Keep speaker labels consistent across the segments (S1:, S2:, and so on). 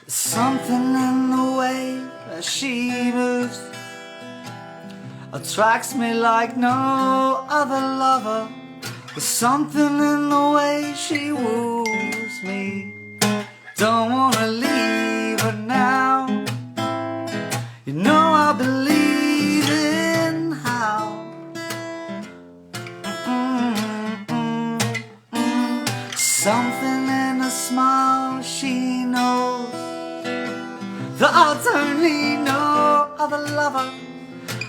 S1: Something in the way that she moves attracts me like no other lover. There's something in the way she woos me. Don't wanna leave her now. You know I believe in how. Something in her smile she knows that I'll only no other lover.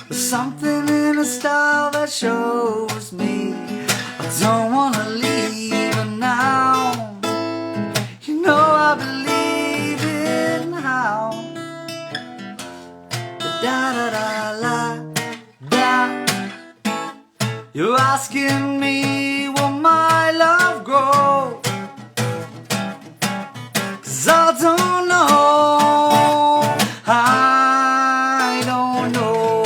S1: There's something in her style that shows me I don't wanna leave her now. You know I believe in how. Da da da la da. You're asking me will my love grow? 'Cause I don't know. I don't know.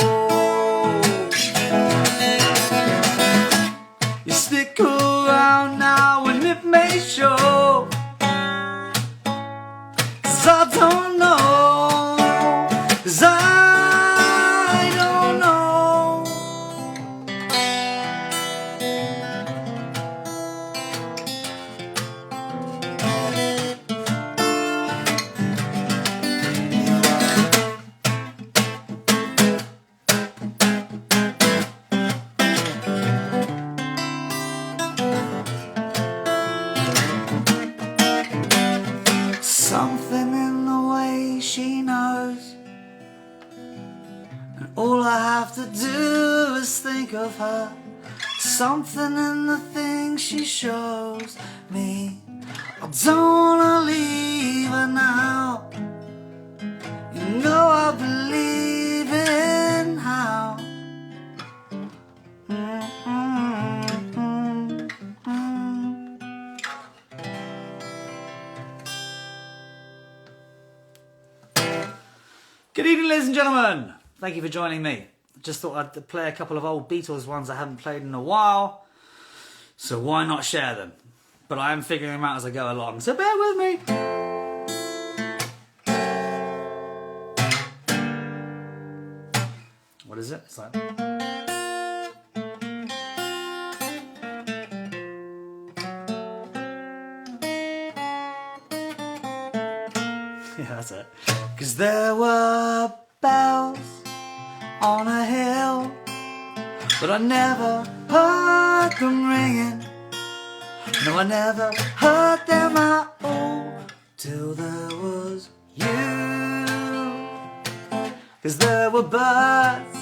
S1: You stick around now and it may show. 'Cause I don't know. 'Cause I don't know. Something in the way she knows, and all I have to do is think of her. Something in the things she shows me. I don't wanna leave her now. You know I believe in how. Good evening, ladies and gentlemen. Thank you for joining me. Just thought I'd play a couple of old Beatles ones I haven't played in a while. So why not share them? But I am figuring them out as I go along, so bear with me. What is it? It's like... yeah, that's it. 'Cause there were bells on a hill, but I never heard them ringing. No, I never heard them at all till there was you. 'Cause there were birds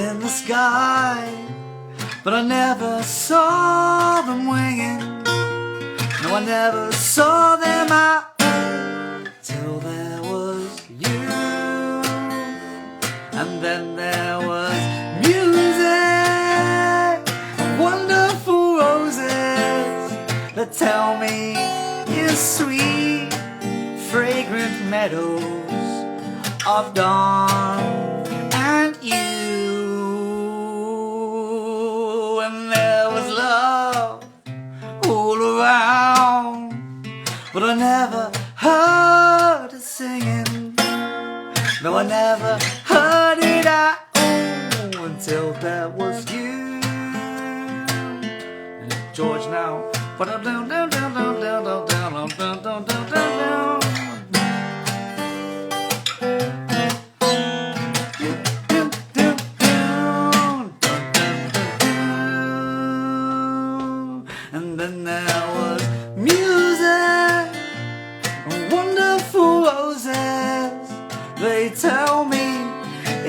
S1: in the sky, but I never saw them winging. No, I never saw them at all till there was you. And then there was music, wonderful roses that tell me in sweet, fragrant meadows of dawn and you. And there was love all around, but I never heard it singing. No, I never heard it at all until there was you. And it's George now. And then there was music, wonderful roses. They tell me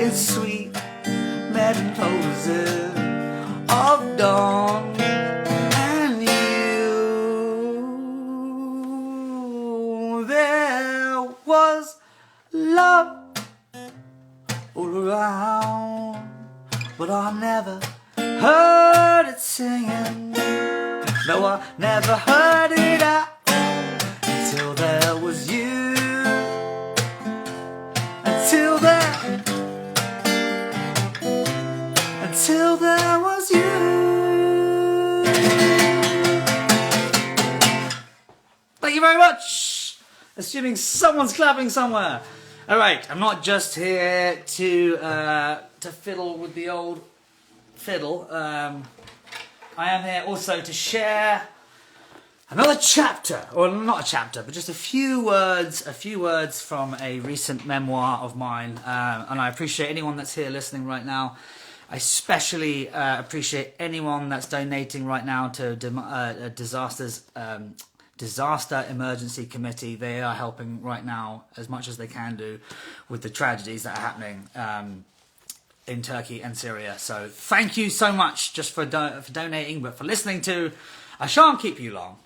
S1: it's sweet metamorphosis gone, and there was love all around, but I never heard it singing. No, I never heard it at all until there was you. Until there was you. Thank you very much. Assuming someone's clapping somewhere. All right, I'm not just here to fiddle with the old fiddle. I am here also to share another chapter, or not a chapter, but just a few words from a recent memoir of mine. And I appreciate anyone that's here listening right now. I especially appreciate anyone that's donating right now to Disaster Emergency Committee. They are helping right now as much as they can do with the tragedies that are happening in Turkey and Syria. So thank you so much just for donating, but for listening to. I shan't keep you long,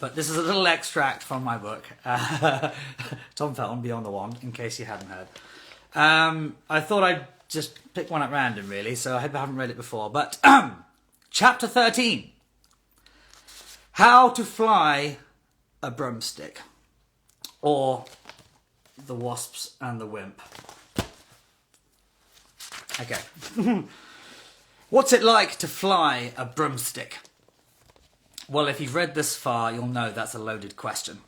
S1: but this is a little extract from my book, Tom Felton, Beyond the Wand, in case you hadn't heard. I thought I'd just pick one at random, really, so I hope I haven't read it before. But Chapter 13, How to Fly a Broomstick, or The Wasps and the Wimp. Okay. What's it like to fly a broomstick? Well, if you've read this far, you'll know that's a loaded question.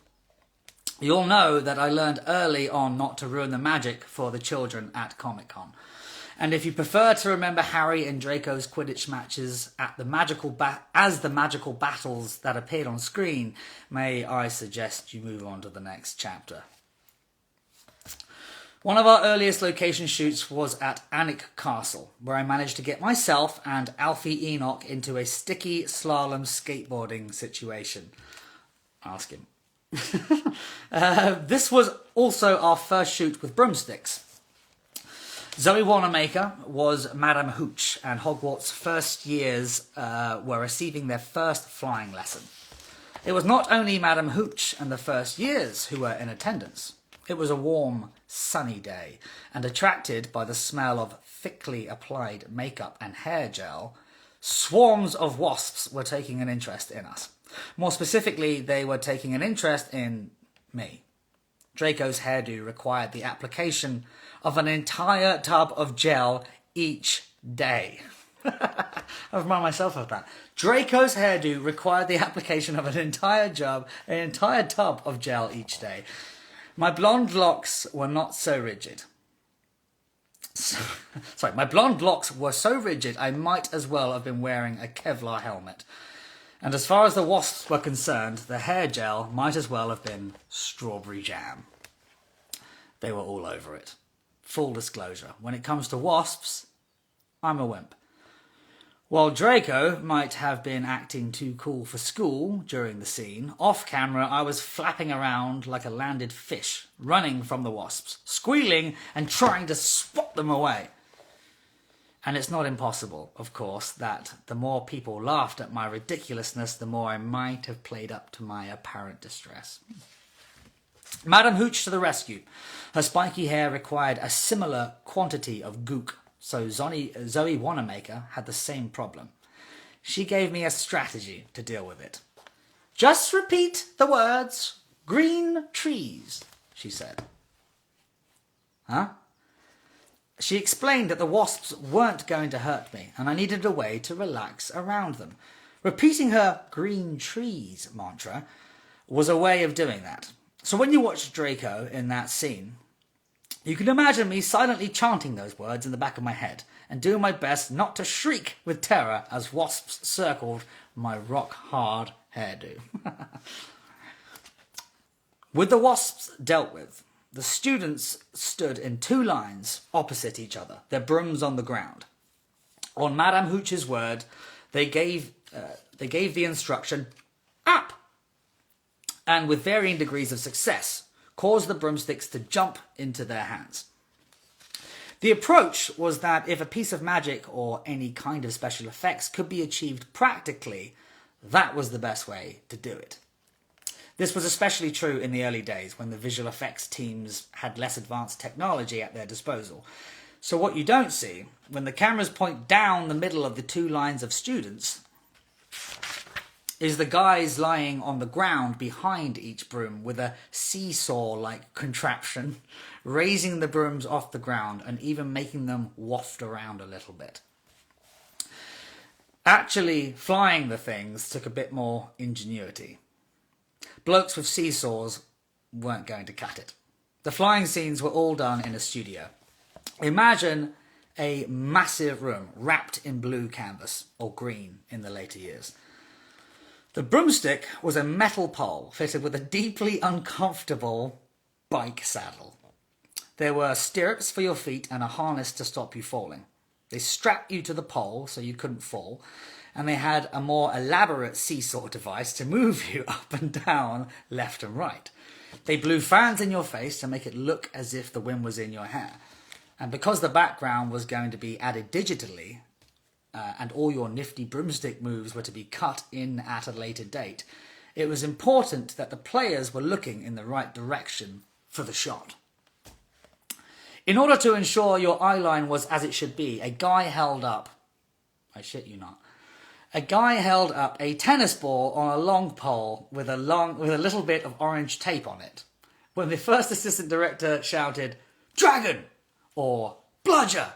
S1: You'll know that I learned early on not to ruin the magic for the children at Comic-Con. And if you prefer to remember Harry and Draco's Quidditch matches as the magical battles that appeared on screen, may I suggest you move on to the next chapter. One of our earliest location shoots was at Alnwick Castle, where I managed to get myself and Alfie Enoch into a sticky slalom skateboarding situation. Ask him. This was also our first shoot with broomsticks. Zoe Wanamaker was Madame Hooch, and Hogwarts' first years were receiving their first flying lesson. It was not only Madame Hooch and the first years who were in attendance. It was a warm, sunny day, and attracted by the smell of thickly applied makeup and hair gel, swarms of wasps were taking an interest in us. More specifically, they were taking an interest in me. Draco's hairdo required the application of an entire tub of gel each day. I remind myself of that. Draco's hairdo required the application of an entire tub of gel each day. My blonde locks were not so rigid. My blonde locks were so rigid I might as well have been wearing a Kevlar helmet. And as far as the wasps were concerned, the hair gel might as well have been strawberry jam. They were all over it. Full disclosure, when it comes to wasps, I'm a wimp. While Draco might have been acting too cool for school during the scene, off camera I was flapping around like a landed fish, running from the wasps, squealing and trying to swat them away. And it's not impossible, of course, that the more people laughed at my ridiculousness, the more I might have played up to my apparent distress. Madame Hooch to the rescue. Her spiky hair required a similar quantity of gook, so Zoe Wanamaker had the same problem. She gave me a strategy to deal with it. Just repeat the words, green trees, she said. Huh? She explained that the wasps weren't going to hurt me, and I needed a way to relax around them. Repeating her green trees mantra was a way of doing that. So when you watch Draco in that scene, you can imagine me silently chanting those words in the back of my head and doing my best not to shriek with terror as wasps circled my rock-hard hairdo. With the wasps dealt with, the students stood in two lines opposite each other, their brooms on the ground. On Madame Hooch's word, they gave the instruction, up! And with varying degrees of success, caused the broomsticks to jump into their hands. The approach was that if a piece of magic or any kind of special effects could be achieved practically, that was the best way to do it. This was especially true in the early days when the visual effects teams had less advanced technology at their disposal. So what you don't see, when the cameras point down the middle of the two lines of students, is the guys lying on the ground behind each broom with a seesaw-like contraption, raising the brooms off the ground and even making them waft around a little bit. Actually flying the things took a bit more ingenuity. Blokes with seesaws weren't going to cut it. The flying scenes were all done in a studio. Imagine a massive room wrapped in blue canvas, or green in the later years. The broomstick was a metal pole fitted with a deeply uncomfortable bike saddle. There were stirrups for your feet and a harness to stop you falling. They strapped you to the pole so you couldn't fall, and they had a more elaborate seesaw device to move you up and down, left and right. They blew fans in your face to make it look as if the wind was in your hair. And because the background was going to be added digitally, and all your nifty broomstick moves were to be cut in at a later date, it was important that the players were looking in the right direction for the shot. In order to ensure your eye line was as it should be, a guy held up, I shit you not, a guy held up a tennis ball on a long pole with a little bit of orange tape on it. When the first assistant director shouted, "Dragon!" or "Bludger!"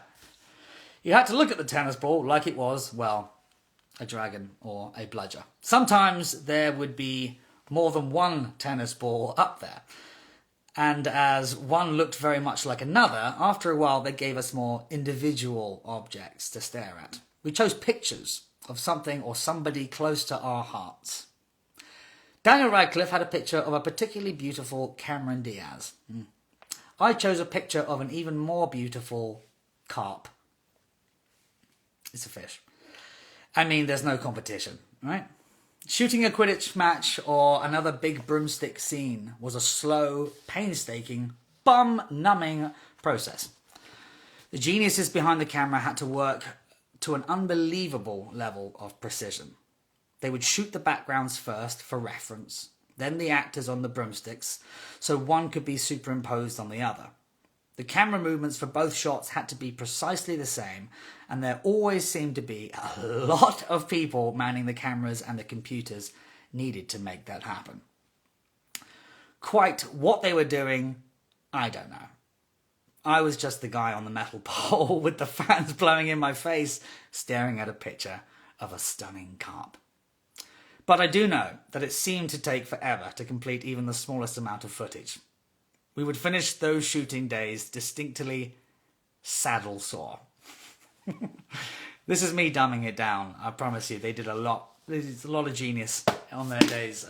S1: you had to look at the tennis ball like it was, well, a dragon or a bludger. Sometimes there would be more than one tennis ball up there. And as one looked very much like another, after a while they gave us more individual objects to stare at. We chose pictures of something or somebody close to our hearts. Daniel Radcliffe had a picture of a particularly beautiful Cameron Diaz. I chose a picture of an even more beautiful carp. It's a fish. I mean, there's no competition, right? Shooting a Quidditch match or another big broomstick scene was a slow, painstaking, bum-numbing process. The geniuses behind the camera had to work to an unbelievable level of precision. They would shoot the backgrounds first for reference, then the actors on the broomsticks, so one could be superimposed on the other. The camera movements for both shots had to be precisely the same, and there always seemed to be a lot of people manning the cameras and the computers needed to make that happen. Quite what they were doing, I don't know. I was just the guy on the metal pole with the fans blowing in my face, staring at a picture of a stunning carp. But I do know that it seemed to take forever to complete even the smallest amount of footage. We would finish those shooting days distinctly saddle sore. This is me dumbing it down. I promise you, they did a lot. There's a lot of genius on their days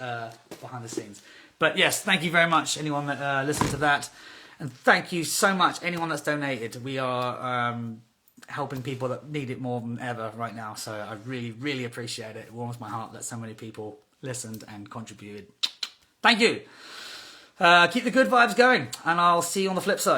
S1: behind the scenes. But yes, thank you very much, anyone that listened to that. And thank you so much, anyone that's donated. We are helping people that need it more than ever right now. So I really, really appreciate it. It warms my heart that so many people listened and contributed. Thank you. Keep the good vibes going, and I'll see you on the flip side.